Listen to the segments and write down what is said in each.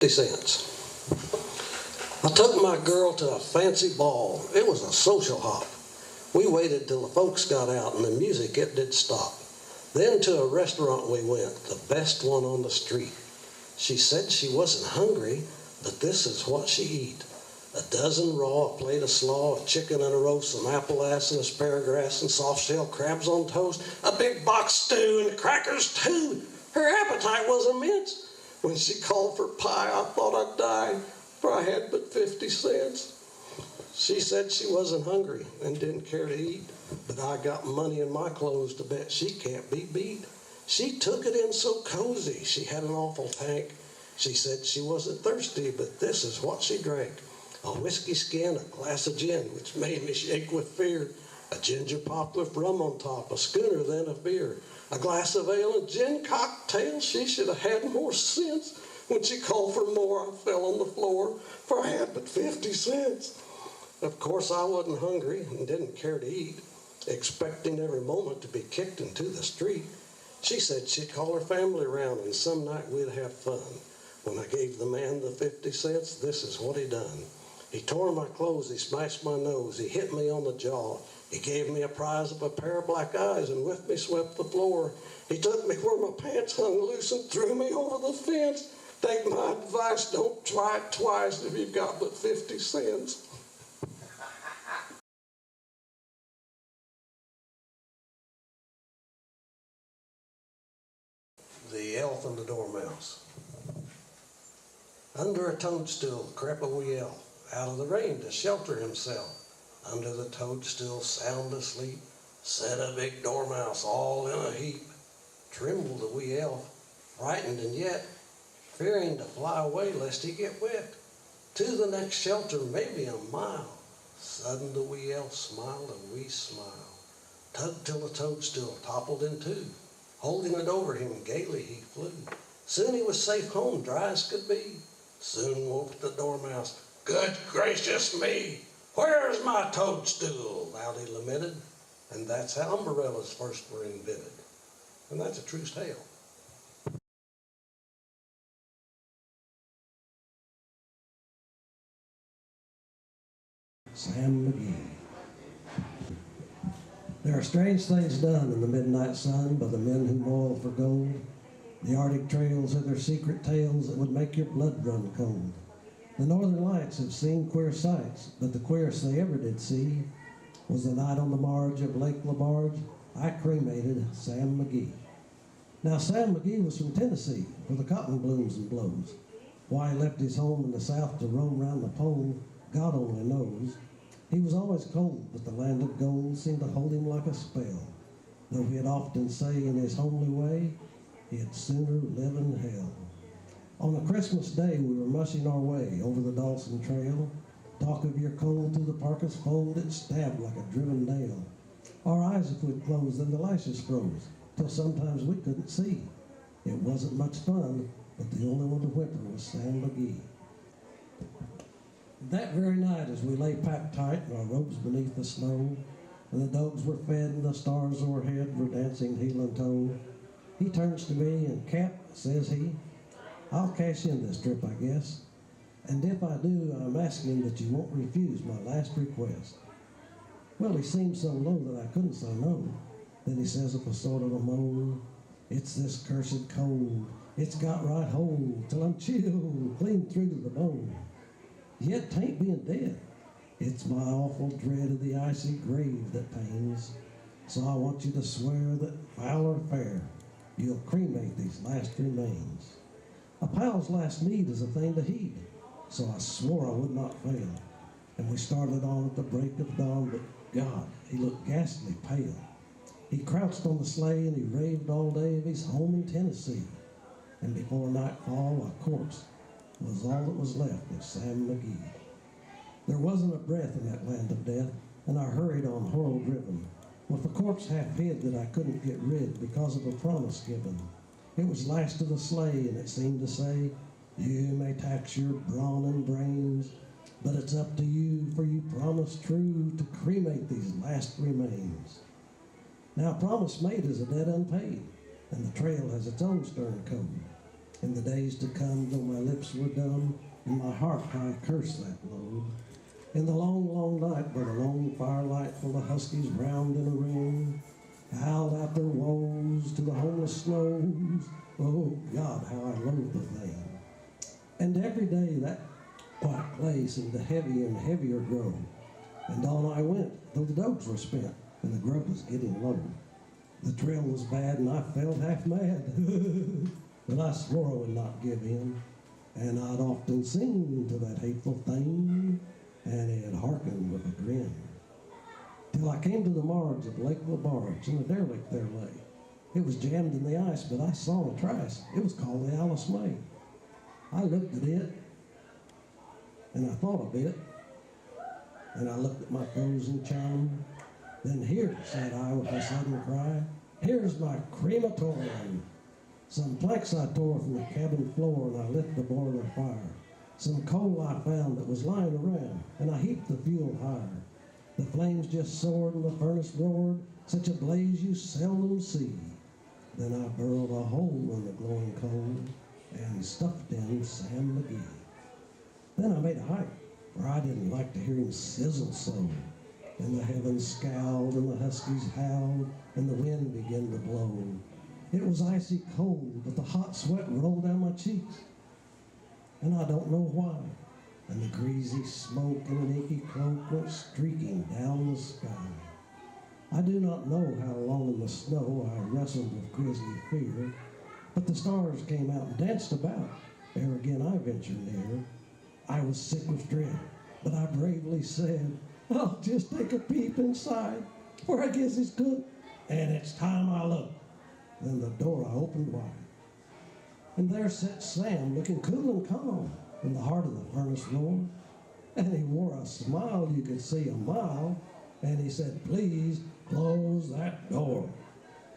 cents. I took my girl to a fancy ball. It was a social hop. We waited till the folks got out and the music, it did stop. Then to a restaurant we went, the best one on the street. She said she wasn't hungry, but this is what she eat. A dozen raw, a plate of slaw, a chicken and a roast, some apple ass and asparagus and soft-shell crabs on toast, a big box stew and crackers too. Her appetite was immense. When she called for pie, I thought I'd die, for I had but 50 cents. She said she wasn't hungry and didn't care to eat, but I got money in my clothes to bet she can't be beat. She took it in so cozy, she had an awful tank. She said she wasn't thirsty, but this is what she drank. A whiskey skin, a glass of gin, which made me shake with fear. A ginger pop with rum on top, a schooner then a beer. A glass of ale and gin cocktail, she should have had more sense. When she called for more, I fell on the floor, for I had but 50 cents. Of course, I wasn't hungry and didn't care to eat, expecting every moment to be kicked into the street. She said she'd call her family around and some night we'd have fun. When I gave the man the 50 cents, this is what he done. He tore my clothes, he smashed my nose, he hit me on the jaw. He gave me a prize of a pair of black eyes and with me swept the floor. He took me where my pants hung loose and threw me over the fence. Take my advice, don't try it twice if you've got but 50 cents. The Elf and the Dormouse. Under a toadstool crept a wee elf, out of the rain to shelter himself. Under the toadstool, sound asleep, sat a big dormouse all in a heap. Trembled the wee elf, frightened and yet fearing to fly away lest he get wet. To the next shelter, maybe a mile. Sudden the wee elf smiled a wee smile, tugged till the toadstool toppled in two. Holding it over him, gaily he flew. Soon he was safe home, dry as could be. Soon woke the dormouse, good gracious me! Where's my toadstool? Loudly lamented. And that's how umbrellas first were invented. And that's a true tale. Sam McGee. There are strange things done in the midnight sun by the men who moil for gold. The Arctic trails have their secret tales that would make your blood run cold. The Northern Lights have seen queer sights, but the queerest they ever did see was the night on the marge of Lake LaBarge I cremated Sam McGee. Now Sam McGee was from Tennessee, where the cotton blooms and blows. Why he left his home in the South to roam round the pole, God only knows. He was always cold, but the land of gold seemed to hold him like a spell. Though he'd often say in his homely way, he'd sooner live in hell. On a Christmas day, we were mushing our way over the Dawson Trail. Talk of your cold through the parka's fold, it stabbed like a driven nail. Our eyes would close, then the lashes froze, till sometimes we couldn't see. It wasn't much fun, but the only one to whimper was Sam McGee. That very night, as we lay packed tight in our robes beneath the snow, and the dogs were fed and the stars overhead were dancing heel and toe, he turns to me and, Cap, says he, I'll cash in this trip, I guess. And if I do, I'm asking that you won't refuse my last request. Well, he seemed so low that I couldn't say no. Then he says with a sort of a moan, it's this cursed cold. It's got right hold till I'm chilled clean through to the bone. Yet 'tain't being dead. It's my awful dread of the icy grave that pains. So I want you to swear that, foul or fair, you'll cremate these last remains. A pal's last need is a thing to heed, so I swore I would not fail. And we started on at the break of dawn, but God, he looked ghastly pale. He crouched on the sleigh and he raved all day of his home in Tennessee. And before nightfall, a corpse was all that was left of Sam McGee. There wasn't a breath in that land of death, and I hurried on horror driven, with the corpse half hid that I couldn't get rid because of a promise given. It was lashed to the sleigh, and it seemed to say, you may tax your brawn and brains, but it's up to you, for you promised true to cremate these last remains. Now, a promise made is a debt unpaid, and the trail has its own stern code. In the days to come, though my lips were dumb, in my heart I cursed that load. In the long, long night, by the lone firelight, while the huskies round in a ring, howled out their woes to the homeless snows. Oh, God, how I loathed the thing. And every day that white clay seemed to heavier and heavier grow. And on I went, though the dogs were spent, and the grub was getting low. The trail was bad, and I felt half mad. But I swore I would not give in. And I'd often sing to that hateful thing, and it hearkened with a grin. Till I came to the marge of Lake LaBarge, and a derelict there lay. It was jammed in the ice, but I saw a trace. It was called the Alice May. I looked at it, and I thought a bit, and I looked at my frozen chum. Then here, said I with a sudden cry, here's my crematorium. Some planks I tore from the cabin floor, and I lit the boiler fire. Some coal I found that was lying around, and I heaped the fuel higher. The flames just soared and the furnace roared, such a blaze you seldom see. Then I burrowed a hole in the glowing coal and stuffed in Sam McGee. Then I made a hike, for I didn't like to hear him sizzle so. And the heavens scowled and the huskies howled and the wind began to blow. It was icy cold, but the hot sweat rolled down my cheeks. And I don't know why. And the greasy smoke in an inky cloak went streaking down the sky. I do not know how long in the snow I wrestled with grisly fear, but the stars came out and danced about ere again I ventured near. I was sick with dread, but I bravely said, I'll just take a peep inside, for I guess it's good, and it's time I look. Then the door I opened wide, and there sat Sam looking cool and calm in the heart of the furnace floor, and he wore a smile you could see a mile, and he said, please close that door.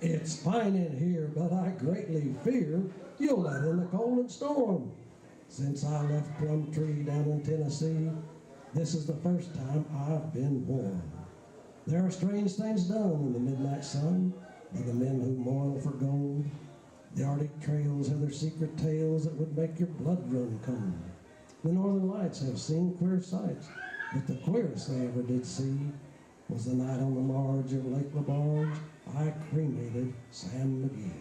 It's fine in here, but I greatly fear you'll let in the cold and storm. Since I left Plumtree down in Tennessee, this is the first time I've been warm. There are strange things done in the midnight sun by the men who moil for gold. The Arctic trails have their secret tales that would make your blood run cold. The Northern Lights have seen queer sights, but the queerest they ever did see was the night on the marge of Lake LaBarge I cremated Sam McGee.